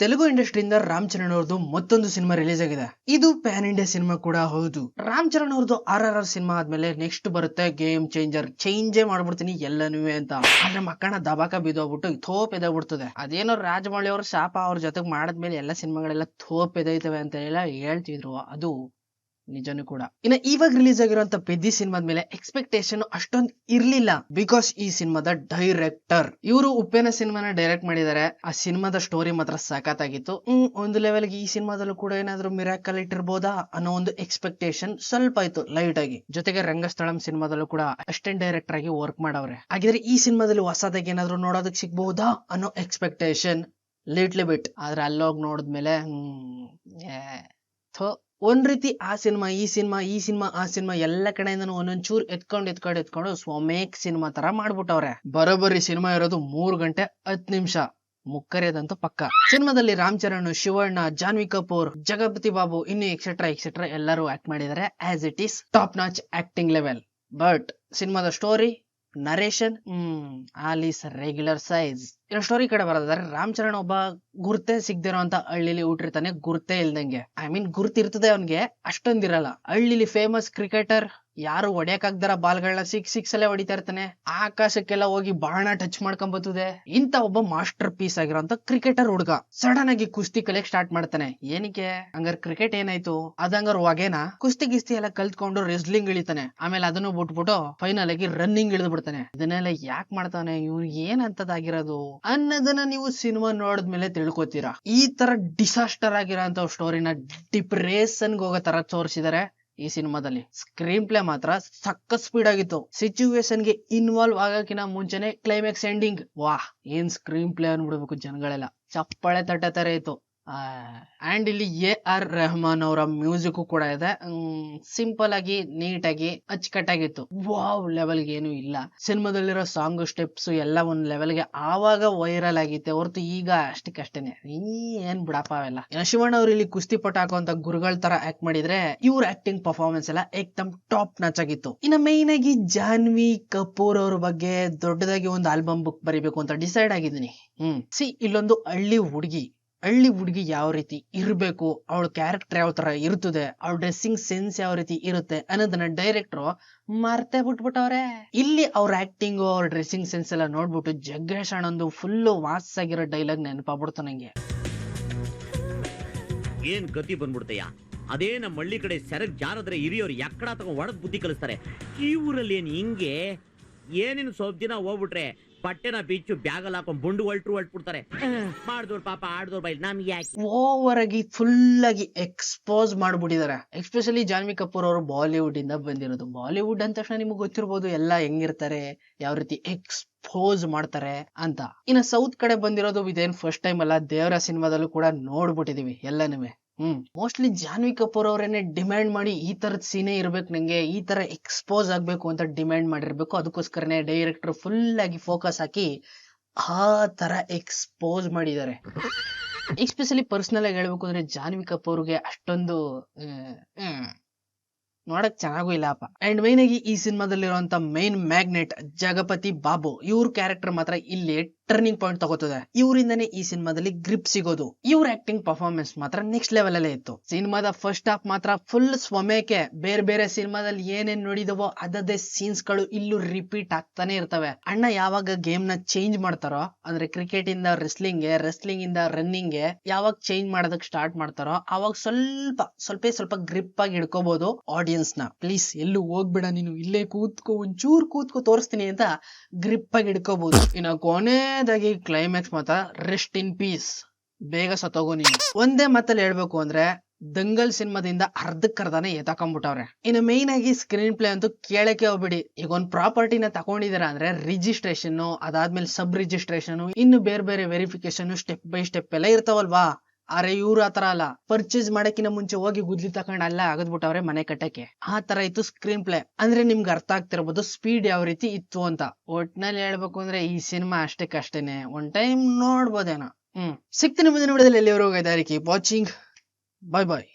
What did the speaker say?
ತೆಲುಗು ಇಂಡಸ್ಟ್ರಿಯಿಂದ ರಾಮ್ ಚರಣ್ ಅವ್ರದ್ದು ಮತ್ತೊಂದು cinema release ಆಗಿದೆ. ಇದು ಪ್ಯಾನ್ ಇಂಡಿಯಾ ಸಿನಿಮಾ ಕೂಡ ಹೌದು. ರಾಮ್ ಚರಣ್ ಅವ್ರದ್ದು RRR ಸಿನಿಮಾ ಆದ್ಮೇಲೆ ನೆಕ್ಸ್ಟ್ ಬರುತ್ತೆ ಗೇಮ್ ಚೇಂಜರ್. ಚೇಂಜೇ ಮಾಡ್ಬಿಡ್ತೀನಿ ಎಲ್ಲನೂ ಅಂತ. ಆದ್ರೆ ಮಕ್ಕಳ ದಬಾಕ ಬಿದ್ದೋಗ್ಬಿಟ್ಟು ಥೋಪ್ ಎದಾಗ್ಬಿಡ್ತದೆ. ಅದೇನೋ ರಾಜಮೌಳಿ ಅವ್ರ ಶಾಪ ಅವ್ರ ಜೊತೆಗೆ ಮಾಡದ್ಮೇಲೆ ಎಲ್ಲ ಸಿನಿಮಾಗಳೆಲ್ಲ ಥೋಪ್ ಎದೈತವೆ ಅಂತ ಎಲ್ಲ ಹೇಳ್ತಿದ್ರು. ಅದು ನಿಜನೂ ಕೂಡ. ಇನ್ನ ಇವಾಗ ರಿಲೀಸ್ ಆಗಿರುವಂತ ಪೆದ್ದಿ ಸಿನಿಮಾದ ಮೇಲೆ ಎಕ್ಸ್ಪೆಕ್ಟೇಷನ್ ಅಷ್ಟೊಂದು ಇರ್ಲಿಲ್ಲ. ಬಿಕಾಸ್ ಈ ಸಿನಿಮಾದ ಡೈರೆಕ್ಟರ್ ಇವರು ಉಪ್ಪೇನ ಸಿನಿಮಾನ ಡೈರೆಕ್ಟ್ ಮಾಡಿದ್ದಾರೆ. ಆ ಸಿನಿಮಾದ ಸ್ಟೋರಿ ಮಾತ್ರ ಸಖತ್ತಾಗಿತ್ತು. ಒಂದು ಲೆವೆಲ್ಗೆ ಈ ಸಿನಿಮಾದಲ್ಲೂ ಕೂಡ ಏನಾದ್ರು ಮಿರಾಕಲ್ ಇಟ್ಟಿರ್ಬೋದಾ ಅನ್ನೋ ಒಂದು ಎಕ್ಸ್ಪೆಕ್ಟೇಷನ್ ಸ್ವಲ್ಪ ಆಯ್ತು ಲೈಟ್ ಆಗಿ. ಜೊತೆಗೆ ರಂಗಸ್ಥಳಂ ಸಿನಿಮಾದಲ್ಲೂ ಕೂಡ ಅಸಿಸ್ಟೆಂಟ್ ಡೈರೆಕ್ಟರ್ ಆಗಿ ವರ್ಕ್ ಮಾಡವ್ರೆ. ಹಾಗಿದ್ರೆ ಈ ಸಿನಿಮಾದಲ್ಲಿ ಹೊಸದಾಗಿ ಏನಾದ್ರು ನೋಡೋದಕ್ಕೆ ಸಿಗ್ಬಹುದಾ ಅನ್ನೋ ಎಕ್ಸ್ಪೆಕ್ಟೇಷನ್ ಲಿಟ್ಲಿ ಬಿಟ್. ಆದ್ರೆ ಅಲ್ಲೋಗಿ ನೋಡಿದ್ಮೇಲೆ ಒಂದ್ ರೀತಿ ಆ ಸಿನಿಮಾ ಈ ಸಿನಿಮಾ ಆ ಸಿನಿಮಾ ಎಲ್ಲ ಕಡೆಯಿಂದನೂ ಒಂದೊಂದ್ ಚೂರ್ ಎತ್ಕೊಂಡು ಸ್ವಮೇಕ್ ಸಿನಿಮಾ ತರ ಮಾಡ್ಬಿಟ್ಟವ್ರೆ. ಬರೋಬ್ಬರಿ ಸಿನಿಮಾ ಇರೋದು 3 ಗಂಟೆ 10 ನಿಮಿಷ. ಮುಕ್ಕರಿಯದಂತೂ ಪಕ್ಕ. ಸಿನಿಮಾದಲ್ಲಿ ರಾಮ್ ಚರಣ್, ಶಿವಣ್ಣ, ಜಾನ್ವಿ ಕಪೂರ್, ಜಗಪತಿ ಬಾಬು ಇನ್ನು ಎಕ್ಸೆಟ್ರಾ ಎಲ್ಲರೂ ಆಕ್ಟ್ ಮಾಡಿದ್ದಾರೆ. As it is top notch acting level. But ಸಿನಿಮಾದ story narration all is regular size. ಇನ್ನು ಸ್ಟೋರಿ ಕಡೆ ಬರೋದಾದ್ರೆ ರಾಮ್ ಚರಣ್ ಒಬ್ಬ ಗುರ್ತೇ ಸಿಗ್ದಿರೋ ಅಂತ ಹಳ್ಳಿಲಿ ಹುಟ್ಟಿರ್ತಾನೆ. ಗುರ್ತೇ ಇಲ್ದಂಗೆ, ಗುರ್ತಿರ್ತದೆ ಅವನ್ಗೆ, ಅಷ್ಟೊಂದಿರಲ್ಲ. ಹಳ್ಳಿಲಿ ಫೇಮಸ್ ಕ್ರಿಕೆಟರ್, ಯಾರು ಹೊಡೆಯಕ್ಕಾಗ್ದಾರ ಬಾಲ್ಗಳನ್ನ ಸಿಕ್ಸ್ ಅಲ್ಲೇ ಹೊಡಿತಾ ಇರ್ತಾನೆ. ಆಕಾಶಕ್ಕೆಲ್ಲ ಹೋಗಿ ಬಾಣ ಟಚ್ ಮಾಡ್ಕೊಂಡ್ ಬರ್ತದೆ. ಇಂತ ಒಬ್ಬ ಮಾಸ್ಟರ್ ಪೀಸ್ ಆಗಿರೋಂತ ಕ್ರಿಕೆಟರ್ ಹುಡುಗ ಸಡನ್ ಆಗಿ ಕುಸ್ತಿ ಕಲಿಯಕ್ ಸ್ಟಾರ್ಟ್ ಮಾಡ್ತಾನೆ. ಏನಕ್ಕೆ ಹಂಗಾರ ಕ್ರಿಕೆಟ್ ಏನಾಯ್ತು ಅದಂಗಾರ ಹೊಗೆನಾ? ಕುಸ್ತಿ ಗಿಸ್ತಿ ಎಲ್ಲ ಕಲ್ತ್ಕೊಂಡು ರೆಸ್ಲಿಂಗ್ ಇಳಿತಾನೆ. ಆಮೇಲೆ ಅದನ್ನು ಬಿಟ್ಬಿಟ್ಟು ಫೈನಲ್ ಆಗಿ ರನ್ನಿಂಗ್ ಇಳಿದು ಬಿಡ್ತಾನೆ. ಇದನ್ನೆಲ್ಲ ಯಾಕೆ ಮಾಡ್ತಾನೆ, ಇವ್ನು ಏನಂತದಾಗಿರೋದು ಅನ್ನೋದನ್ನ ನೀವು ಸಿನಿಮಾ ನೋಡಿದ್ಮೇಲೆ ತಿಳ್ಕೊತೀರಾ. ಈ ತರ ಡಿಸಾಸ್ಟರ್ ಆಗಿರೋ ಸ್ಟೋರಿನ ಡಿಪ್ರೆಷನ್ ಹೋಗೋ ತರ ತೋರಿಸಿದಾರೆ ಈ ಸಿನಿಮಾದಲ್ಲಿ. ಸ್ಕ್ರೀನ್ ಪ್ಲೇ ಮಾತ್ರ ಸಕ್ಕ ಸ್ಪೀಡ್ ಆಗಿತ್ತು. ಸಿಚುವೇಶನ್ ಗೆ ಇನ್ವಾಲ್ವ್ ಆಗಕ್ಕಿನ ಮುಂಚೆನೆ ಕ್ಲೈಮ್ಯಾಕ್ಸ್ ಎಂಡಿಂಗ್, ವಾಹ್ ಏನ್ ಸ್ಕ್ರೀನ್ ಪ್ಲೇ ಅನ್ಬಿಡ್ಬೇಕು. ಜನಗಳೆಲ್ಲ ಚಪ್ಪಾಳೆ ತಟ್ಟತಾರೆ ಇತ್ತು. ಅಂಡ್ ಇಲ್ಲಿ AR ರೆಹಮಾನ್ ಅವರ ಮ್ಯೂಸಿಕ್ ಕೂಡ ಇದೆ. ಸಿಂಪಲ್ ಆಗಿ ನೀಟಾಗಿ ಅಚ್ಚುಕಟ್ಟಾಗಿತ್ತು. ವಾವ್ ಲೆವೆಲ್ಗೆ ಏನು ಇಲ್ಲ. ಸಿನಿಮಾದಲ್ಲಿರೋ ಸಾಂಗ್ ಸ್ಟೆಪ್ಸ್ ಎಲ್ಲ ಒಂದ್ ಲೆವೆಲ್ಗೆ ಆವಾಗ ವೈರಲ್ ಆಗಿತ್ತೆ ಹೊರತು ಈಗ ಅಷ್ಟಕ್ಕಷ್ಟೇನೆ ಏನ್ ಬಿಡಪ್ಪ ಅವೆಲ್ಲ. ಶಿವಣ್ಣ ಅವ್ರು ಇಲ್ಲಿ ಕುಸ್ತಿ ಪಟ ಹಾಕುವಂತ ಗುರುಗಳ ತರ ಆಕ್ಟ್ ಮಾಡಿದ್ರೆ ಇವ್ರ ಆಕ್ಟಿಂಗ್ ಪರ್ಫಾರ್ಮೆನ್ಸ್ ಎಲ್ಲ ಏಕ್ದಮ್ ಟಾಪ್ ನಾಚ್ ಆಗಿತ್ತು. ಇನ್ನ ಮೇನ್ ಆಗಿ ಜಾನ್ವಿ ಕಪೂರ್ ಅವ್ರ ಬಗ್ಗೆ ದೊಡ್ಡದಾಗಿ ಒಂದು ಆಲ್ಬಮ್ ಬುಕ್ ಬರಿಬೇಕು ಅಂತ ಡಿಸೈಡ್ ಆಗಿದ್ದೀನಿ. ಇಲ್ಲೊಂದು ಹಳ್ಳಿ ಹುಡುಗಿ ಯಾವ ರೀತಿ ಇರ್ಬೇಕು, ಅವಳ ಕ್ಯಾರೆಕ್ಟರ್ ಯಾವ ತರ ಇರ್ತದೆ, ಅವಳ ಡ್ರೆಸ್ಸಿಂಗ್ ಸೆನ್ಸ್ ಯಾವ ರೀತಿ ಇರುತ್ತೆ ಅನ್ನೋದನ್ನ ಡೈರೆಕ್ಟರ್ ಮರ್ತೇ ಬಿಟ್ಬಿಟ್ಟವ್ರೆ. ಇಲ್ಲಿ ಅವ್ರ ಆಕ್ಟಿಂಗ್, ಅವ್ರ ಡ್ರೆಸ್ಸಿಂಗ್ ಸೆನ್ಸ್ ಎಲ್ಲ ನೋಡ್ಬಿಟ್ಟು ಜಗ್ಗೇಶ್ ಅಣ್ಣಂದು ಫುಲ್ ವಾಸ್ ಆಗಿರೋ ಡೈಲಾಗ್ ನೆನಪಾಗ್ಬಿಡ್ತು ನಂಗೆ. ಏನ್ ಗತಿ ಬಂದ್ಬಿಡ್ತಯ್ಯ, ಅದೇ ನಮ್ಮ ಹಳ್ಳಿ ಕಡೆ ಸೆರಗ್ ಜಾರದ್ರೆ ಹಿರಿಯೋರು ಎಕ್ಕಡ ತಗೊಂಡ್ ಒಳಗ್ ಬುದ್ಧಿ ಕಲಿಸ್ತಾರೆ. ಈ ಊರಲ್ಲಿ ಏನ್ ಹಿಂಗೆ ಏನೇನು ಸ್ವಲ್ಪ ದಿನ ಹೋಗ್ಬಿಟ್ರೆ ಬಟ್ಟೆನ ಬಿಚ್ಚು ಬ್ಯಾಗಲ್ ಹಾಕೊಂಡ್ ಬಂಡು ಹೊಲ್ಟ್ಬಿಡ್ತಾರೆ. ಮಾಡ್ದವ್ರು ಪಾಪ ಆಡ್ದವ್ರು ಬೈಲ್ ನಮ್ಗೆ ಯಾಕೆ ಓವರ್ ಆಗಿ ಫುಲ್ ಆಗಿ ಎಕ್ಸ್ಪೋಸ್ ಮಾಡ್ಬಿಟ್ಟಿದ್ದಾರೆ. ಎಸ್ಪೆಷಲಿ ಜಾನ್ವಿ ಕಪೂರ್ ಅವರು ಬಾಲಿವುಡ್ ಇಂದ ಬಂದಿರೋದು. ಬಾಲಿವುಡ್ ಅಂದ ತಕ್ಷಣ ನಿಮ್ಗೆ ಗೊತ್ತಿರ್ಬೋದು ಎಲ್ಲ ಹೆಂಗಿರ್ತಾರೆ, ಯಾವ ರೀತಿ ಎಕ್ಸ್ಪೋಸ್ ಮಾಡ್ತಾರೆ ಅಂತ. ಇನ್ನು ಸೌತ್ ಕಡೆ ಬಂದಿರೋದು ಇದೇನ್ ಫಸ್ಟ್ ಟೈಮ್ ಅಲ್ಲ, ದೇವರ ಸಿನಿಮಾದಲ್ಲೂ ಕೂಡ ನೋಡ್ಬಿಟ್ಟಿದೀವಿ ಎಲ್ಲನೂ. ಮೋಸ್ಟ್ಲಿ ಜಾನ್ವಿ ಕಪೂರ್ ಅವರೇನೆ ಡಿಮ್ಯಾಂಡ್ ಮಾಡಿ ಈ ತರದ ಸೀನೇ ಇರ್ಬೇಕು, ನಂಗೆ ಈ ತರ ಎಕ್ಸ್ಪೋಸ್ ಆಗ್ಬೇಕು ಅಂತ ಡಿಮ್ಯಾಂಡ್ ಮಾಡಿರ್ಬೇಕು. ಅದಕ್ಕೋಸ್ಕರನೇ ಡೈರೆಕ್ಟರ್ ಫುಲ್ ಆಗಿ ಫೋಕಸ್ ಹಾಕಿ ಆ ತರ ಎಕ್ಸ್ಪೋಸ್ ಮಾಡಿದ್ದಾರೆ. ಎಸ್ಪೆಷಲಿ ಪರ್ಸನಲ್ ಆಗಿ ಹೇಳ್ಬೇಕು ಅಂದ್ರೆ ಜಾನ್ವಿ ಕಪೂರ್ಗೆ ಅಷ್ಟೊಂದು ನೋಡಕ್ ಚೆನ್ನಾಗೂ ಇಲ್ಲಪ್ಪ. ಅಂಡ್ ಮೈನ್ ಆಗಿ ಈ ಸಿನಿಮಾದಲ್ಲಿರುವಂತ ಮೈನ್ ಮ್ಯಾಗ್ನೆಟ್ ಜಗಪತಿ ಬಾಬು, ಇವ್ರ ಕ್ಯಾರೆಕ್ಟರ್ ಮಾತ್ರ ಇಲ್ಲಿ ಟರ್ನಿಂಗ್ ಪಾಯಿಂಟ್ ತಗೋತದೆ. ಇವರಿಂದನೇ ಈ ಸಿನಿಮಾದಲ್ಲಿ ಗ್ರಿಪ್ ಸಿಗೋದು. ಇವ್ರ ಆಕ್ಟಿಂಗ್ ಪರ್ಫಾರ್ಮೆನ್ಸ್ ಮಾತ್ರ ನೆಕ್ಸ್ಟ್ ಲೆವೆಲ್ ಅಲ್ಲೇ ಇತ್ತು. ಸಿನಿಮಾದ ಫಸ್ಟ್ ಹಾಫ್ ಮಾತ್ರ ಫುಲ್ ಸ್ವಮೇಕೆ. ಬೇರೆ ಸಿನಿಮಾದಲ್ಲಿ ಏನೇನ್ ನೋಡಿದವೋ ಅದದೇ ಸೀನ್ಸ್ ಗಳು ಇಲ್ಲೂ ರಿಪೀಟ್ ಆಗ್ತಾನೆ ಇರ್ತವೆ. ಅಣ್ಣ ಯಾವಾಗ ಗೇಮ್ ನ ಚೇಂಜ್ ಮಾಡ್ತಾರೋ, ಅಂದ್ರೆ ಕ್ರಿಕೆಟ್ ಇಂದ ರೆಸ್ಲಿಂಗ್ ಇಂದ ರನ್ನಿಂಗ್ ಗೆ ಯಾವಾಗ ಚೇಂಜ್ ಮಾಡೋದಕ್ ಸ್ಟಾರ್ಟ್ ಮಾಡ್ತಾರೋ ಅವಾಗ ಸ್ವಲ್ಪ ಗ್ರಿಪ್ ಆಗಿ ಹಿಡ್ಕೋಬಹುದು ಆಡಿಯನ್ಸ್ ನ. ಪ್ಲೀಸ್ ಎಲ್ಲೂ ಹೋಗ್ಬೇಡ, ನೀನು ಇಲ್ಲೇ ಒಂಚೂರ್ ಕೂತ್ಕೋ ತೋರಿಸ್ತೀನಿ ಅಂತ ಗ್ರಿಪ್ ಆಗಿ ಹಿಡ್ಕೋಬಹುದು. ಇನ್ನು ಕೊನೆದಾಗಿ ಕ್ಲೈಮ್ಯಾಕ್ಸ್ ಮಾತ್ರ ರೆಸ್ಟ್ ಇನ್ ಪೀಸ್, ಬೇಗ ಸತ್ತೋಗೋ ನೀನು. ಒಂದೇ ಮಾತಲ್ಲಿ ಹೇಳ್ಬೇಕು ಅಂದ್ರೆ ದಂಗಲ್ ಸಿನಿಮಾದಿಂದ ಅರ್ಧಕ್ಕರ್ಧನೇ ಎತ್ತಾಕೊಂಡ್ಬಿಟ್ಟವ್ರೆ. ಇನ್ನು ಮೇನ್ ಆಗಿ ಸ್ಕ್ರೀನ್ ಪ್ಲೇ ಅಂತೂ ಕೇಳಕ್ಕೆ ಹೋಗ್ಬಿಡಿ. ಈಗ ಒಂದ್ ಪ್ರಾಪರ್ಟಿನ ತಗೊಂಡಿದಾರ ಅಂದ್ರೆ ರಿಜಿಸ್ಟ್ರೇಷನ್, ಅದಾದ್ಮೇಲೆ ಸಬ್ ರಿಜಿಸ್ಟ್ರೇಷನ್, ಇನ್ನು ಬೇರೆ ವೆರಿಫಿಕೇಶನ್ ಸ್ಟೆಪ್ ಬೈ ಸ್ಟೆಪ್ ಎಲ್ಲ ಇರ್ತಾವಲ್ವಾ. ಆದ್ರೆ ಇವ್ರು ಆತರ ಅಲ್ಲ, ಪರ್ಚೇಸ್ ಮಾಡಕ್ಕಿಂತ ಮುಂಚೆ ಹೋಗಿ ಗುದ್ಲಿ ತಕೊಂಡ್ ಅಲ್ಲ ಆಗದ್ಬಿಟ್ಟವ್ರೆ ಮನೆ ಕಟ್ಟಕ್ಕೆ. ಆ ತರ ಇತ್ತು ಸ್ಕ್ರೀನ್ ಪ್ಲೇ. ಅಂದ್ರೆ ನಿಮ್ಗೆ ಅರ್ಥ ಆಗ್ತಿರ್ಬೋದು ಸ್ಪೀಡ್ ಯಾವ ರೀತಿ ಇತ್ತು ಅಂತ. ಒಟ್ನಲ್ಲಿ ಹೇಳ್ಬೇಕು ಅಂದ್ರೆ ಈ ಸಿನಿಮಾ ಅಷ್ಟಕ್ಕಷ್ಟೇನೆ ಒಂದ್ ಟೈಮ್ ನೋಡ್ಬೋದೇನೋ. ಸಿಗ್ತೀನಿ ಮುಂದಿನ ವಿಡಿಯೋದಲ್ಲಿ. ಎಲ್ಲಿವರೆಗೂ ಕೀಪ್ ವಾಚಿಂಗ್. ಬಾಯ್.